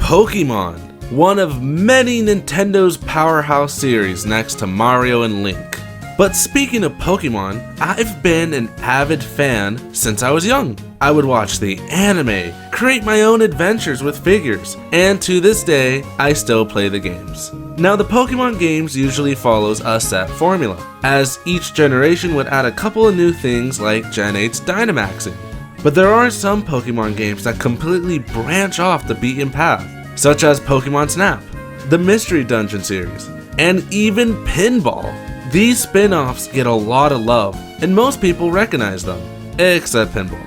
Pokemon, one of many Nintendo's powerhouse series next to Mario and Link. But speaking of Pokemon, I've been an avid fan since I was young. I would watch the anime, create my own adventures with figures, and to this day, I still play the games. Now the Pokemon games usually follows a set formula, as each generation would add a couple of new things like Gen 8's Dynamaxing. But there are some Pokemon games that completely branch off the beaten path, such as Pokemon Snap, the Mystery Dungeon series, and even Pinball. These spin-offs get a lot of love, and most people recognize them, except Pinball.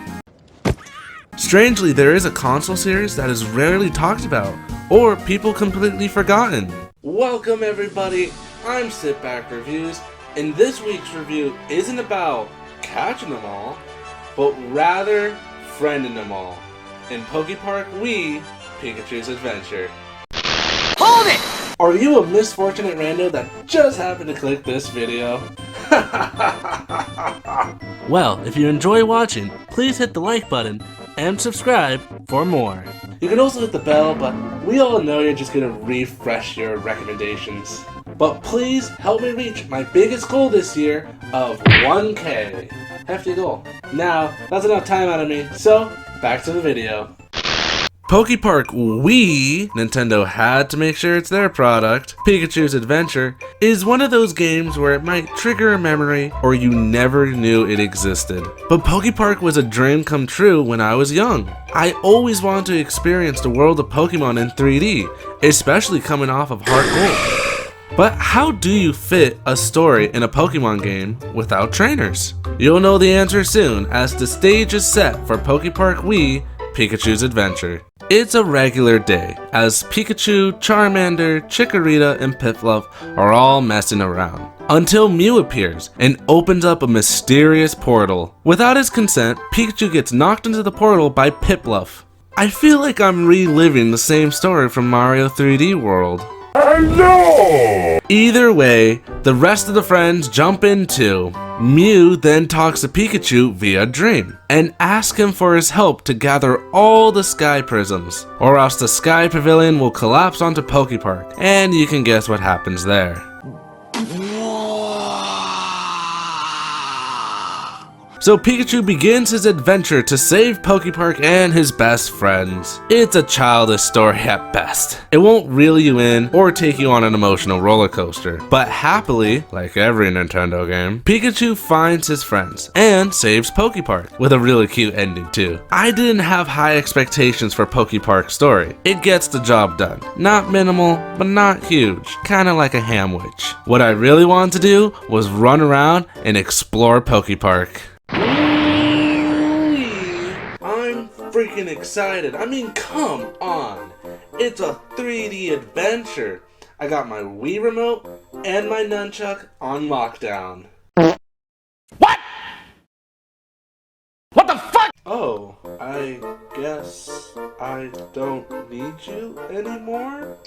Strangely, there is a console series that is rarely talked about, or people completely forgotten. Welcome everybody, I'm Sitback Reviews, and this week's review isn't about catching them all, but rather friending them all. In PokePark Wii, Pikachu's Adventure. Hold it! Are you a misfortunate rando that just happened to click this video? Well, if you enjoy watching, please hit the like button and subscribe for more. You can also hit the bell, but we all know you're just gonna refresh your recommendations. But please help me reach my biggest goal this year of 1K. Hefty goal. Now, that's enough time out of me, so back to the video. PokePark Wii, Nintendo had to make sure it's their product, Pikachu's Adventure, is one of those games where it might trigger a memory or you never knew it existed. But PokePark was a dream come true when I was young. I always wanted to experience the world of Pokemon in 3D, especially coming off of Heart Gold. But how do you fit a story in a Pokemon game without trainers? You'll know the answer soon as the stage is set for PokePark Wii, Pikachu's Adventure. It's a regular day, as Pikachu, Charmander, Chikorita, and Piplup are all messing around, until Mew appears and opens up a mysterious portal. Without his consent, Pikachu gets knocked into the portal by Piplup. I feel like I'm reliving the same story from Mario 3D World. I know! Either way, the rest of the friends jump in too. Mew then talks to Pikachu via dream and asks him for his help to gather all the Sky Prisms, or else the Sky Pavilion will collapse onto PokePark, and you can guess what happens there. So Pikachu begins his adventure to save PokePark and his best friends. It's a childish story at best. It won't reel you in or take you on an emotional roller coaster. But happily, like every Nintendo game, Pikachu finds his friends and saves PokePark, with a really cute ending too. I didn't have high expectations for PokePark's story. It gets the job done. Not minimal, but not huge. Kinda like a hamwich. What I really wanted to do was run around and explore PokePark. I'm freaking excited. I mean, come on. It's a 3D adventure. I got my Wii remote and my nunchuck on lockdown. What? What the fuck? Oh, I guess I don't need you anymore?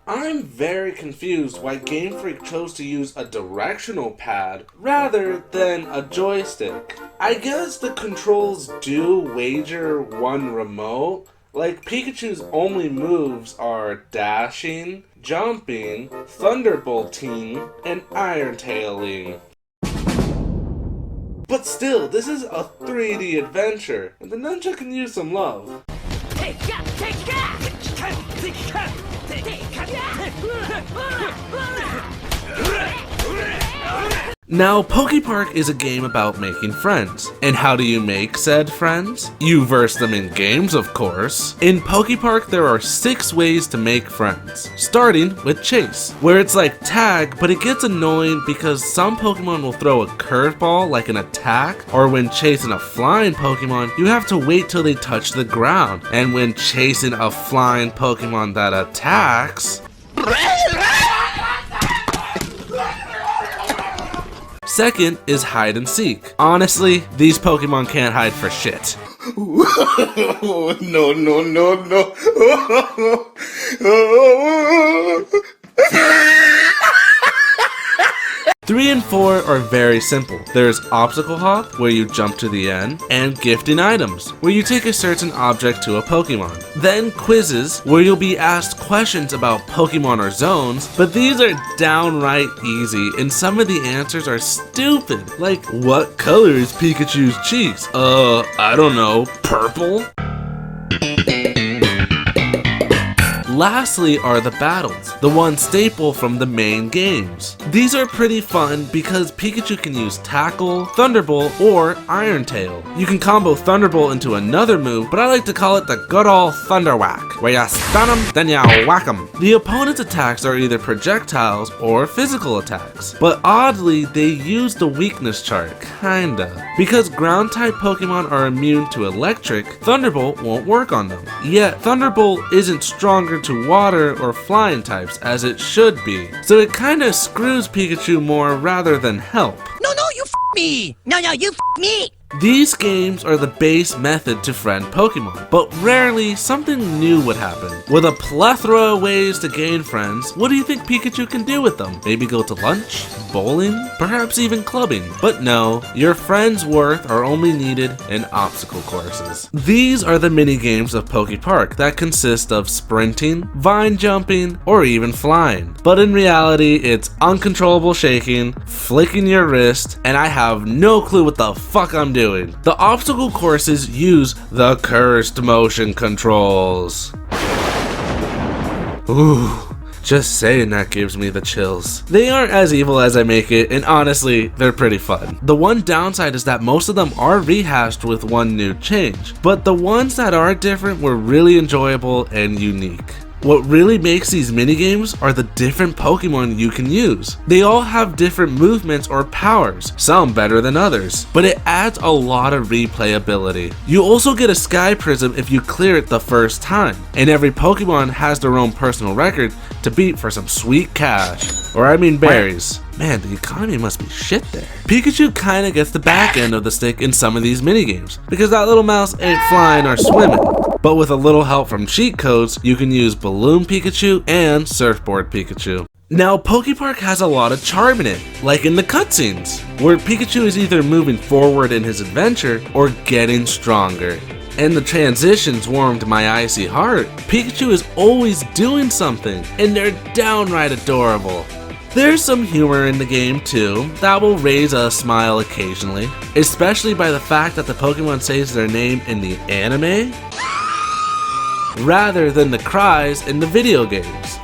I'm very confused why Game Freak chose to use a directional pad rather than a joystick. I guess the controls do wager one remote. Like Pikachu's only moves are dashing, jumping, thunderbolting, and iron tailing. But still, this is a 3D adventure, and the nunchuck can use some love. Now, PokePark is a game about making friends. And how do you make said friends? You verse them in games, of course. In PokePark, there are 6 ways to make friends. Starting with Chase, where it's like tag, but it gets annoying because some Pokemon will throw a curveball like an attack, or when chasing a flying Pokemon, you have to wait till they touch the ground. And when chasing a flying Pokemon that attacks, second is hide and seek. Honestly, these Pokemon can't hide for shit. No, no, no, no. 3 and 4 are very simple. There's Obstacle Hop, where you jump to the end, and Gifting Items, where you take a certain object to a Pokemon. Then Quizzes, where you'll be asked questions about Pokemon or zones, but these are downright easy, and some of the answers are stupid. Like, what color is Pikachu's cheeks? I don't know, purple? Lastly are the battles, the one staple from the main games. These are pretty fun because Pikachu can use Tackle, Thunderbolt, or Iron Tail. You can combo Thunderbolt into another move, but I like to call it the good ol' Thunder Whack, where ya stun 'em, then ya whack 'em. The opponent's attacks are either projectiles or physical attacks, but oddly they use the weakness chart, kinda. Because ground type Pokemon are immune to electric, Thunderbolt won't work on them. Yet Thunderbolt isn't stronger to water or flying types as it should be, so it kinda screws Pikachu more rather than help. No, you f me! No, you f me! These games are the base method to friend Pokemon, but rarely something new would happen. With a plethora of ways to gain friends, what do you think Pikachu can do with them? Maybe go to lunch? Bowling? Perhaps even clubbing? But no, your friends' worth are only needed in obstacle courses. These are the mini games of PokePark that consist of sprinting, vine jumping, or even flying. But in reality, it's uncontrollable shaking, flicking your wrist, and I have no clue what the fuck I'm doing. The obstacle courses use the cursed motion controls. Ooh. Just saying that gives me the chills. They aren't as evil as I make it, and honestly, they're pretty fun. The one downside is that most of them are rehashed with one new change, but the ones that are different were really enjoyable and unique. What really makes these minigames are the different Pokemon you can use. They all have different movements or powers, some better than others, but it adds a lot of replayability. You also get a Sky Prism if you clear it the first time, and every Pokemon has their own personal record to beat for some sweet cash. Or I mean berries. Man, the economy must be shit there. Pikachu kinda gets the back end of the stick in some of these minigames, because that little mouse ain't flying or swimming. But with a little help from cheat codes, you can use Balloon Pikachu and Surfboard Pikachu. Now, PokePark has a lot of charm in it, like in the cutscenes, where Pikachu is either moving forward in his adventure or getting stronger. And the transitions warmed my icy heart. Pikachu is always doing something, and they're downright adorable. There's some humor in the game too, that will raise a smile occasionally, especially by the fact that the Pokemon says their name in the anime, rather than the cries in the video games.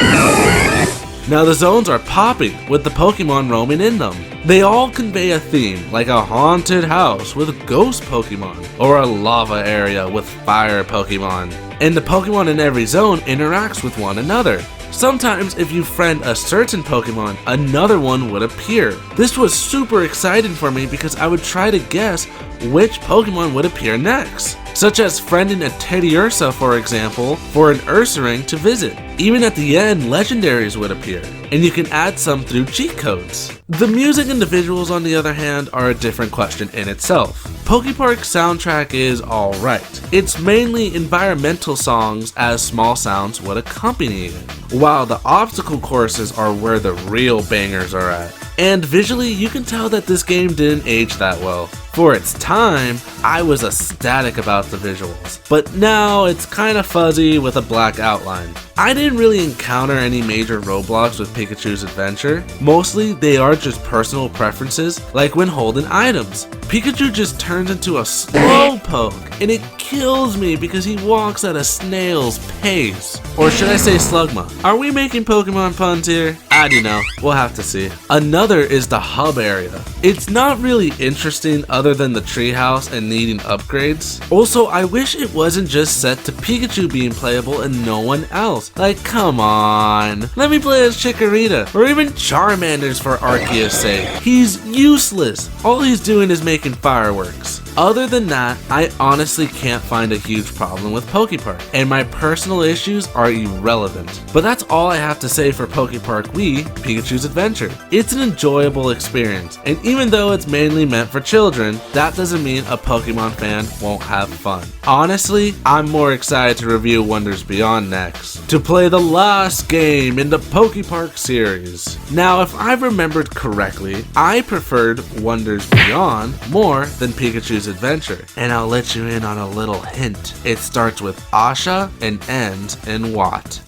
Now the zones are popping with the Pokemon roaming in them. They all convey a theme, like a haunted house with ghost Pokemon, or a lava area with fire Pokemon. And the Pokemon in every zone interacts with one another. Sometimes if you friend a certain Pokemon, another one would appear. This was super exciting for me because I would try to guess which Pokemon would appear next. Such as friending a Teddiursa, for example, for an Ursaring to visit. Even at the end, legendaries would appear, and you can add some through cheat codes. The music and the visuals, on the other hand, are a different question in itself. PokePark's soundtrack is alright. It's mainly environmental songs as small sounds would accompany it, while the obstacle courses are where the real bangers are at. And visually, you can tell that this game didn't age that well. For its time, I was ecstatic about the visuals, but now it's kinda fuzzy with a black outline. I didn't really encounter any major roadblocks with Pikachu's adventure. Mostly, they are just personal preferences, like when holding items. Pikachu just turns into a slowpoke, and it kills me because he walks at a snail's pace. Or should I say Slugma? Are we making Pokemon puns here? I don't know, we'll have to see. Another is the hub area. It's not really interesting other than the treehouse and needing upgrades. Also, I wish it wasn't just set to Pikachu being playable and no one else. Like, come on. Let me play as Chikorita, or even Charmander's for Arceus' sake. He's useless. All he's doing is making making fireworks. Other than that, I honestly can't find a huge problem with PokePark, and my personal issues are irrelevant. But that's all I have to say for PokePark Wii Pikachu's Adventure. It's an enjoyable experience, and even though it's mainly meant for children, that doesn't mean a Pokemon fan won't have fun. Honestly, I'm more excited to review Wonders Beyond next, to play the last game in the PokePark series. Now, if I've remembered correctly, I preferred Wonders Beyond more than Pikachu's Adventure, and I'll let you in on a little hint. It starts with Asha and ends in Watt.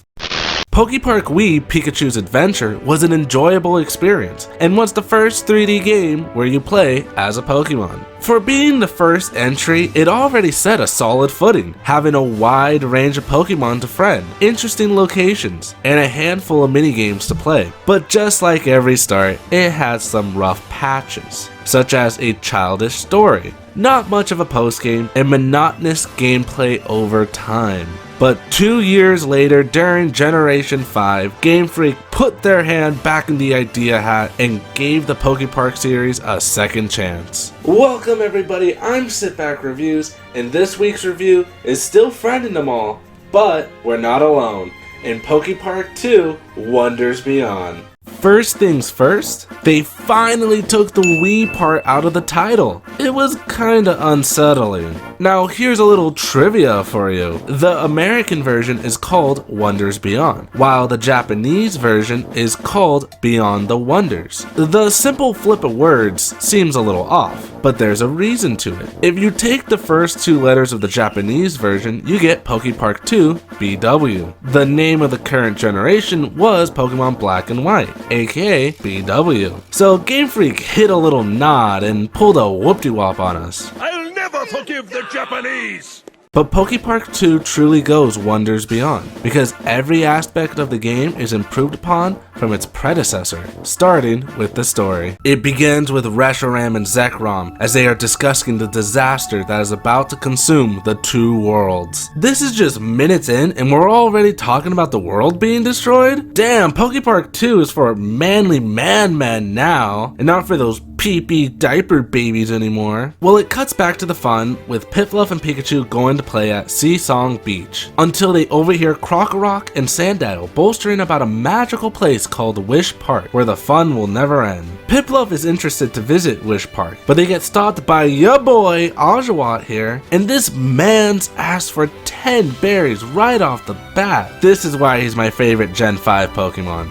PokePark Wii Pikachu's Adventure was an enjoyable experience and was the first 3D game where you play as a Pokemon. For being the first entry, it already set a solid footing, having a wide range of Pokemon to friend, interesting locations, and a handful of minigames to play. But just like every start, it had some rough patches, such as a childish story, not much of a postgame, and monotonous gameplay over time. But 2 years later, during Generation 5, Game Freak put their hand back in the idea hat and gave the PokePark series a second chance. Welcome everybody, I'm Sitback Reviews, and this week's review is still friending them all, but we're not alone. In PokePark 2, Wonders Beyond. First things first, they finally took the Wii part out of the title. It was kinda unsettling. Now here's a little trivia for you. The American version is called Wonders Beyond, while the Japanese version is called Beyond the Wonders. The simple flip of words seems a little off, but there's a reason to it. If you take the first 2 letters of the Japanese version, you get PokePark 2 BW. The name of the current generation was Pokemon Black and White, aka BW. So Game Freak hit a little nod and pulled a whoop-de-wop on us. I'll never forgive the Japanese! But PokePark 2 truly goes Wonders Beyond, because every aspect of the game is improved upon from its predecessor, starting with the story. It begins with Reshiram and Zekrom as they are discussing the disaster that is about to consume the 2 worlds. This is just minutes in and we're already talking about the world being destroyed? Damn, PokePark 2 is for manly man now, and not for those pee-pee diaper babies anymore. Well, it cuts back to the fun with Piplup and Pikachu going to play at Seasong Beach until they overhear Krokorok and Sandile bolstering about a magical place called Wish Park where the fun will never end. Piplup is interested to visit Wish Park, but they get stopped by ya boy Oshawott here, and this man's asked for 10 berries right off the bat. This is why he's my favorite Gen 5 Pokemon.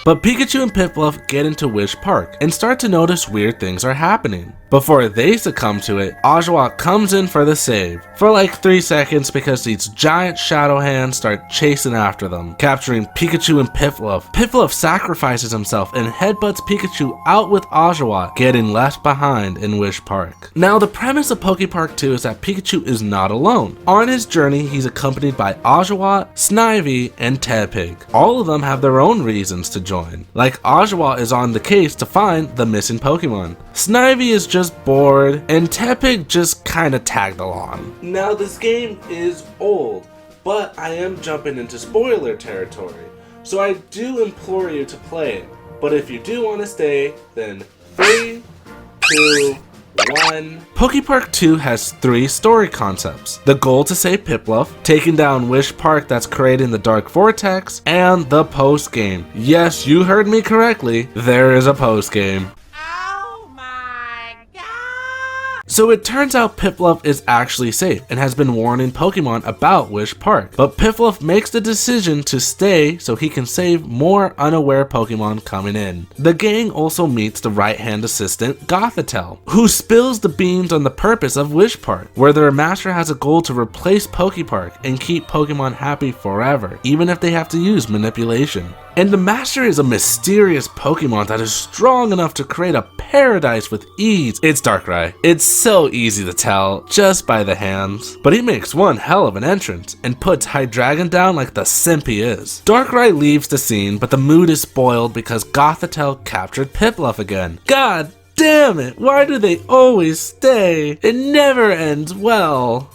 But Pikachu and Piplup get into Wish Park and start to notice weird things are happening. Before they succumb to it, Oshawott comes in for the save, for like 3 seconds because these giant shadow hands start chasing after them, capturing Pikachu and Piplup. Piplup sacrifices himself and headbutts Pikachu out with Oshawott, getting left behind in Wish Park. Now the premise of PokePark 2 is that Pikachu is not alone. On his journey, he's accompanied by Oshawott, Snivy, and Tepig. All of them have their own reasons to join. Like Oshawott is on the case to find the missing Pokemon. Snivy is just bored, and Tepig just kinda tagged along. Now this game is old, but I am jumping into spoiler territory, so I do implore you to play it. But if you do want to stay, then 3, 2, 1. PokePark 2 has 3 story concepts. The goal to save Piplup, taking down Wish Park that's creating the Dark Vortex, and the post-game. Yes, you heard me correctly, there is a post-game. So it turns out Piplup is actually safe and has been warning Pokemon about Wish Park, but Piplup makes the decision to stay so he can save more unaware Pokemon coming in. The gang also meets the right-hand assistant Gothitelle, who spills the beans on the purpose of Wish Park, where their master has a goal to replace PokePark and keep Pokemon happy forever, even if they have to use manipulation. And the master is a mysterious Pokemon that is strong enough to create a paradise with ease. It's Darkrai. It's so easy to tell just by the hands. But he makes one hell of an entrance and puts Hydreigon down like the simp he is. Darkrai leaves the scene, but the mood is spoiled because Gothitelle captured Piplup again. God damn it, why do they always stay? It never ends well.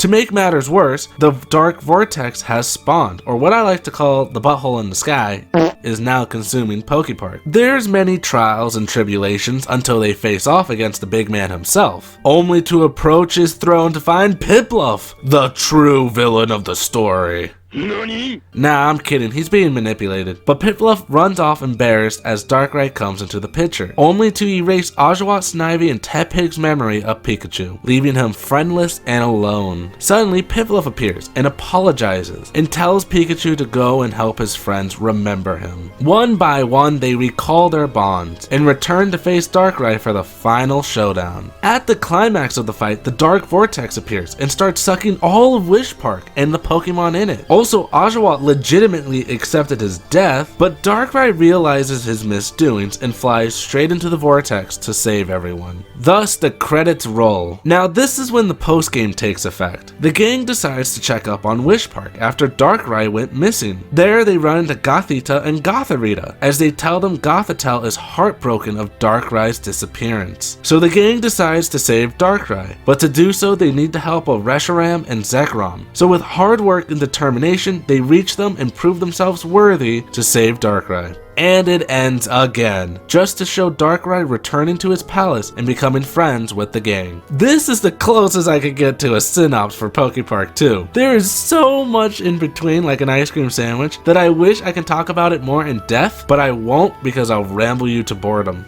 To make matters worse, the dark vortex has spawned, or what I like to call the butthole in the sky, is now consuming PokePark. There's many trials and tribulations until they face off against the big man himself, only to approach his throne to find Piplup, the true villain of the story. Nah, I'm kidding, he's being manipulated. But Piplup runs off embarrassed as Darkrai comes into the picture, only to erase Oshawott, Snivy, and Tepig's memory of Pikachu, leaving him friendless and alone. Suddenly, Piplup appears and apologizes, and tells Pikachu to go and help his friends remember him. One by one, they recall their bonds, and return to face Darkrai for the final showdown. At the climax of the fight, the Dark Vortex appears and starts sucking all of Wish Park and the Pokemon in it. Also, Oshawott legitimately accepted his death, but Darkrai realizes his misdoings and flies straight into the vortex to save everyone. Thus, the credits roll. Now, this is when the postgame takes effect. The gang decides to check up on Wish Park after Darkrai went missing. There, they run into Gothita and Gotharita, as they tell them Gothitelle is heartbroken of Darkrai's disappearance. So the gang decides to save Darkrai, but to do so, they need the help of Reshiram and Zekrom. So with hard work and determination, they reach them and prove themselves worthy to save Darkrai. And it ends again, just to show Darkrai returning to his palace and becoming friends with the gang. This is the closest I could get to a synopsis for PokePark 2. There is so much in between, like an ice cream sandwich, that I wish I could talk about it more in depth, but I won't because I'll ramble you to boredom.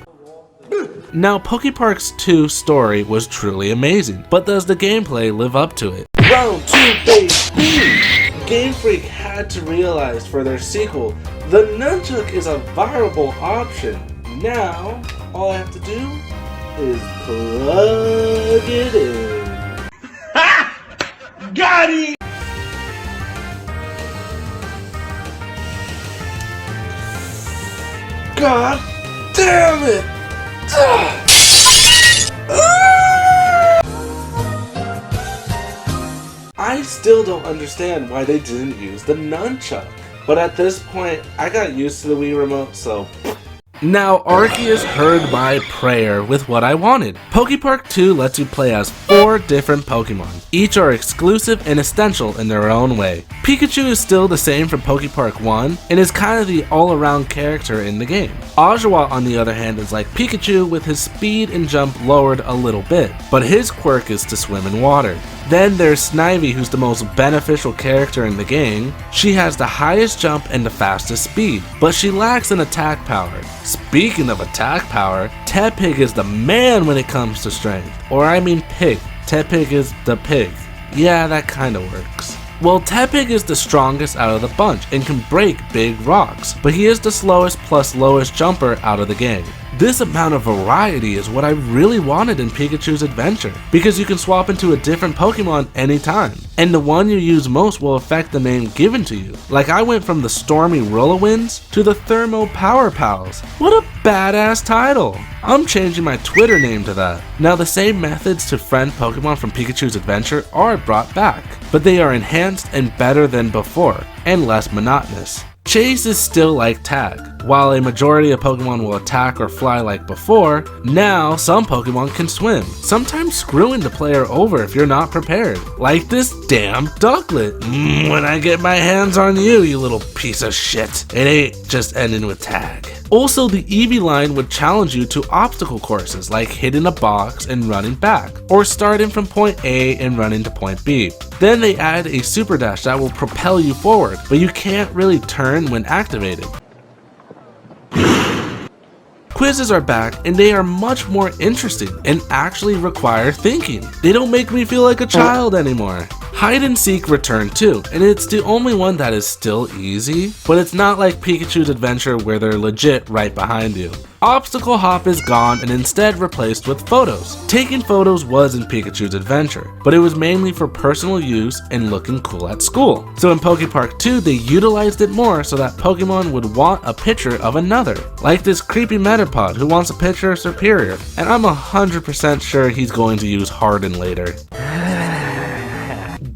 Now, PokePark's 2 story was truly amazing, but does the gameplay live up to it? Round 2, baby! Game Freak had to realize for their sequel, the nunchuck is a viable option. Now, all I have to do is plug it in. Ha! Got it! God damn it! I still don't understand why they didn't use the nunchuck. But at this point, I got used to the Wii Remote, so... Now, Arceus heard my prayer with what I wanted. PokePark 2 lets you play as 4 different Pokemon. Each are exclusive and essential in their own way. Pikachu is still the same from PokePark 1 and is kind of the all-around character in the game. Oshawott, on the other hand, is like Pikachu with his speed and jump lowered a little bit, but his quirk is to swim in water. Then there's Snivy, who's the most beneficial character in the game. She has the highest jump and the fastest speed, but she lacks an attack power. Speaking of attack power, Tepig is the man when it comes to strength. Or I mean pig. Tepig is the pig. Yeah, that kinda works. Well, Tepig is the strongest out of the bunch and can break big rocks, but he is the slowest plus lowest jumper out of the gang. This amount of variety is what I really wanted in Pikachu's adventure, because you can swap into a different Pokemon anytime, and the one you use most will affect the name given to you. Like I went from the Stormy Whirlwinds to the Thermo Power Pals. What a badass title! I'm changing my Twitter name to that. Now the same methods to friend Pokemon from Pikachu's adventure are brought back, but they are enhanced and better than before, and less monotonous. Chase is still like Tag. While a majority of Pokemon will attack or fly like before, now some Pokemon can swim, sometimes screwing the player over if you're not prepared. Like this damn Ducklet. When I get my hands on you, you little piece of shit. It ain't just ending with Tag. Also, the Eevee line would challenge you to obstacle courses like hitting a box and running back, or starting from point A and running to point B. Then they add a Super Dash that will propel you forward, but you can't really turn when activated. Quizzes are back, and they are much more interesting and actually require thinking. They don't make me feel like a child anymore. Hide and Seek returned too, and it's the only one that is still easy, but it's not like Pikachu's adventure where they're legit right behind you. Obstacle Hop is gone and instead replaced with photos. Taking photos was in Pikachu's adventure, but it was mainly for personal use and looking cool at school. So in PokePark 2, they utilized it more so that Pokemon would want a picture of another. Like this creepy Metapod who wants a picture of Superior, and I'm 100% sure he's going to use Harden later.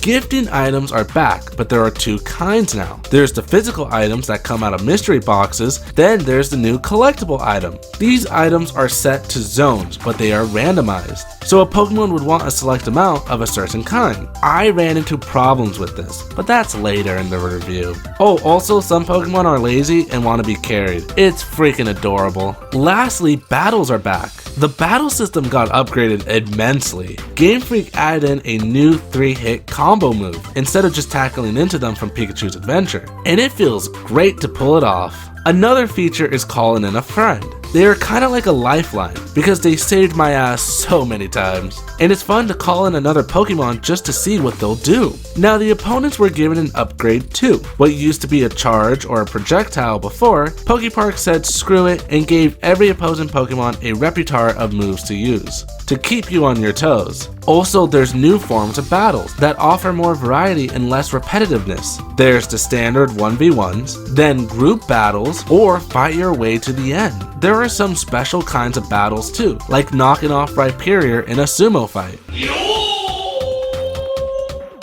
Gifting items are back, but there are two kinds now. There's the physical items that come out of mystery boxes, then there's the new collectible item. These items are set to zones, but they are randomized. So a Pokemon would want a select amount of a certain kind. I ran into problems with this, but that's later in the review. Oh, also some Pokemon are lazy and want to be carried. It's freaking adorable. Lastly, battles are back. The battle system got upgraded immensely. Game Freak added in a new 3-hit combo move, instead of just tackling into them from Pikachu's adventure. And it feels great to pull it off. Another feature is calling in a friend. They are kinda like a lifeline, because they saved my ass so many times. And it's fun to call in another Pokemon just to see what they'll do. Now the opponents were given an upgrade too. What used to be a charge or a projectile before, PokePark said screw it and gave every opposing Pokemon a repertoire of moves to use, to keep you on your toes. Also, there's new forms of battles that offer more variety and less repetitiveness. There's the standard 1v1s, then group battles, or fight your way to the end. There are some special kinds of battles too, like knocking off Rhyperior in a sumo fight.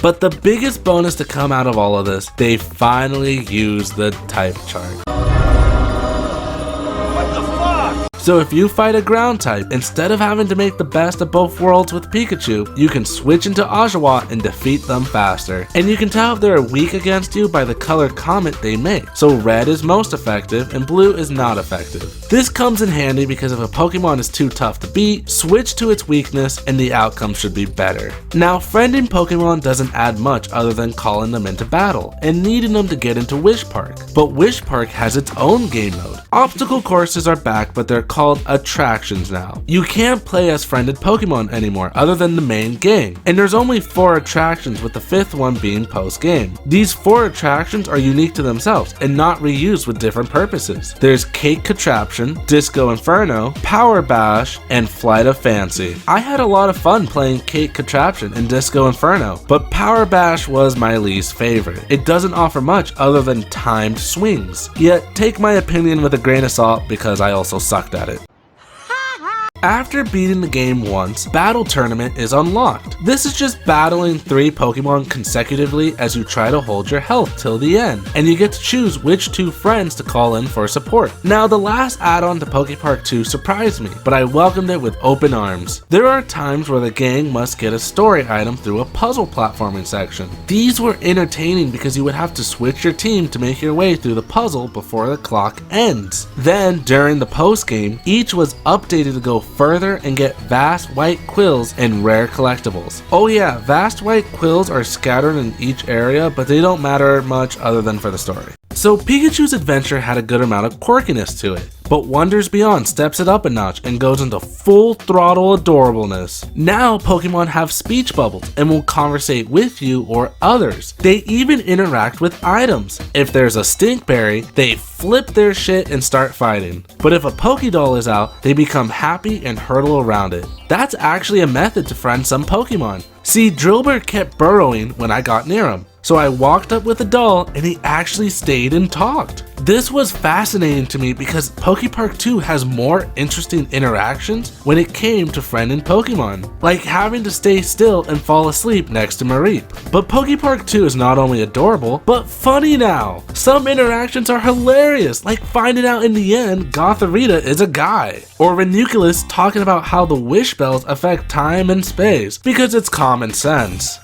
But the biggest bonus to come out of all of this, they finally used the type chart. So if you fight a ground type, instead of having to make the best of both worlds with Pikachu, you can switch into Oshawott and defeat them faster. And you can tell if they're weak against you by the color comment they make. So red is most effective and blue is not effective. This comes in handy because if a Pokemon is too tough to beat, switch to its weakness and the outcome should be better. Now, friending Pokemon doesn't add much other than calling them into battle and needing them to get into Wish Park. But Wish Park has its own game mode. Obstacle courses are back, but they're called attractions now. You can't play as friended Pokemon anymore other than the main game, and there's only 4 attractions, with the 5th one being post-game. These 4 attractions are unique to themselves and not reused with different purposes. There's Cake Contraption, Disco Inferno, Power Bash, and Flight of Fancy. I had a lot of fun playing Cake Contraption and Disco Inferno, but Power Bash was my least favorite. It doesn't offer much other than timed swings. Yet, take my opinion with a grain of salt because I also sucked at it. After beating the game once, Battle Tournament is unlocked. This is just battling 3 Pokemon consecutively as you try to hold your health till the end, and you get to choose which 2 friends to call in for support. Now, the last add-on to PokePark 2 surprised me, but I welcomed it with open arms. There are times where the gang must get a story item through a puzzle platforming section. These were entertaining because you would have to switch your team to make your way through the puzzle before the clock ends. Then, during the post-game, each was updated to go further and get vast white quills and rare collectibles. Oh yeah, vast white quills are scattered in each area, but they don't matter much other than for the story. So Pikachu's adventure had a good amount of quirkiness to it, but Wonders Beyond steps it up a notch and goes into full throttle adorableness. Now Pokemon have speech bubbles and will conversate with you or others. They even interact with items. If there's a Stinkberry, they flip their shit and start fighting. But if a Pokédoll is out, they become happy and hurtle around it. That's actually a method to friend some Pokemon. See, Drillbur kept burrowing when I got near him, so I walked up with a doll and he actually stayed and talked. This was fascinating to me because PokePark 2 has more interesting interactions when it came to friending Pokemon, like having to stay still and fall asleep next to Mareep. But PokePark 2 is not only adorable, but funny now. Some interactions are hilarious, like finding out in the end Gothorita is a guy, or Ranunculus talking about how the wish bells affect time and space, because it's common sense.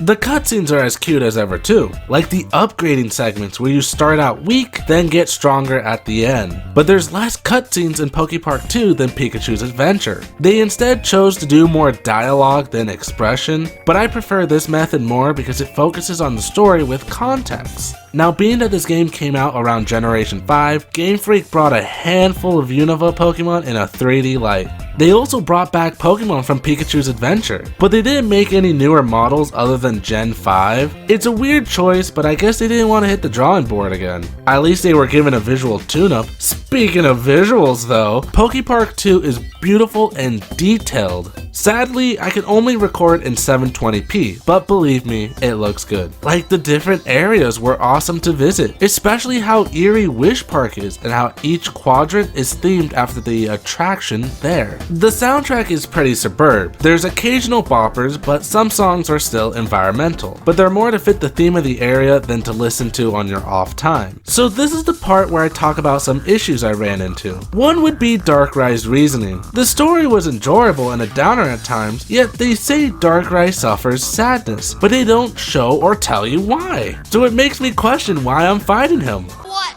The cutscenes are as cute as ever too, like the upgrading segments where you start out weak, then get stronger at the end. But there's less cutscenes in PokePark 2 than Pikachu's adventure. They instead chose to do more dialogue than expression, but I prefer this method more because it focuses on the story with context. Now, being that this game came out around Generation 5, Game Freak brought a handful of Unova Pokemon in a 3D light. They also brought back Pokemon from Pikachu's adventure, but they didn't make any newer models other than Gen 5. It's a weird choice, but I guess they didn't want to hit the drawing board again. At least they were given a visual tune-up. Speaking of visuals though, PokePark 2 is beautiful and detailed. Sadly, I can only record in 720p, but believe me, it looks good. Like, the different areas were awesome awesome to visit, especially how eerie Wish Park is and how each quadrant is themed after the attraction there. The soundtrack is pretty superb. There's occasional boppers, but some songs are still environmental, but they're more to fit the theme of the area than to listen to on your off time. So this is the part where I talk about some issues I ran into. One would be Darkrai's reasoning. The story was enjoyable and a downer at times, yet they say Darkrai suffers sadness, but they don't show or tell you why. So it makes me question why I'm fighting him. What?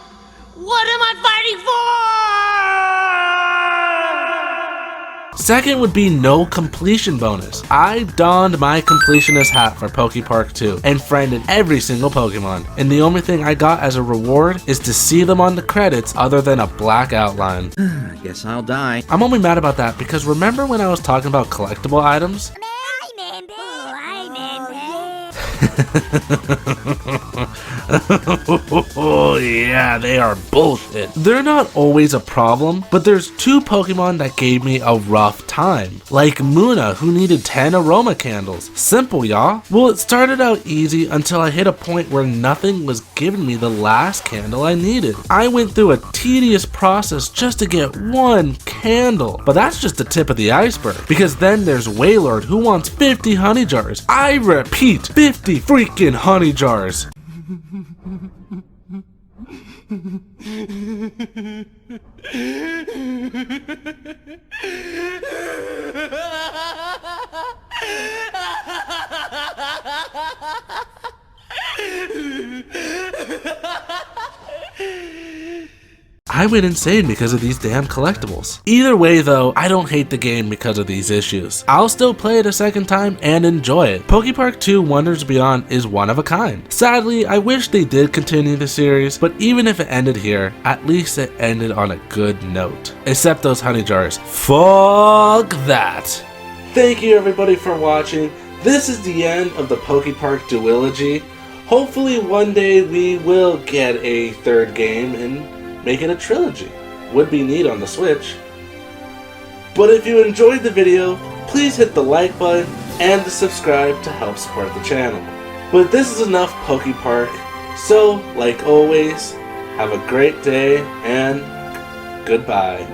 What am I fighting for? Second would be no completion bonus. I donned my completionist hat for PokePark 2 and friended every single Pokemon, and the only thing I got as a reward is to see them on the credits other than a black outline. Guess I'll die. I'm only mad about that because remember when I was talking about collectible items? Oh yeah, they are bullshit. They're not always a problem, but there's two Pokemon that gave me a rough time. Like Muna, who needed 10 aroma candles. Simple, y'all. Well, it started out easy until I hit a point where nothing was giving me the last candle I needed. I went through a tedious process just to get one candle. But that's just the tip of the iceberg, because then there's Wailord, who wants 50 honey jars. I repeat, 50 freaking honey jars. I went insane because of these damn collectibles. Either way though, I don't hate the game because of these issues. I'll still play it a second time and enjoy it. PokePark 2 Wonders Beyond is one of a kind. Sadly, I wish they did continue the series, but even if it ended here, at least it ended on a good note. Except those honey jars. Fuck that! Thank you everybody for watching. This is the end of the PokePark duology. Hopefully one day we will get a third game and make it a trilogy. Would be neat on the Switch. But if you enjoyed the video, please hit the like button and the subscribe to help support the channel. But this is enough PokePark, so like always, have a great day and goodbye.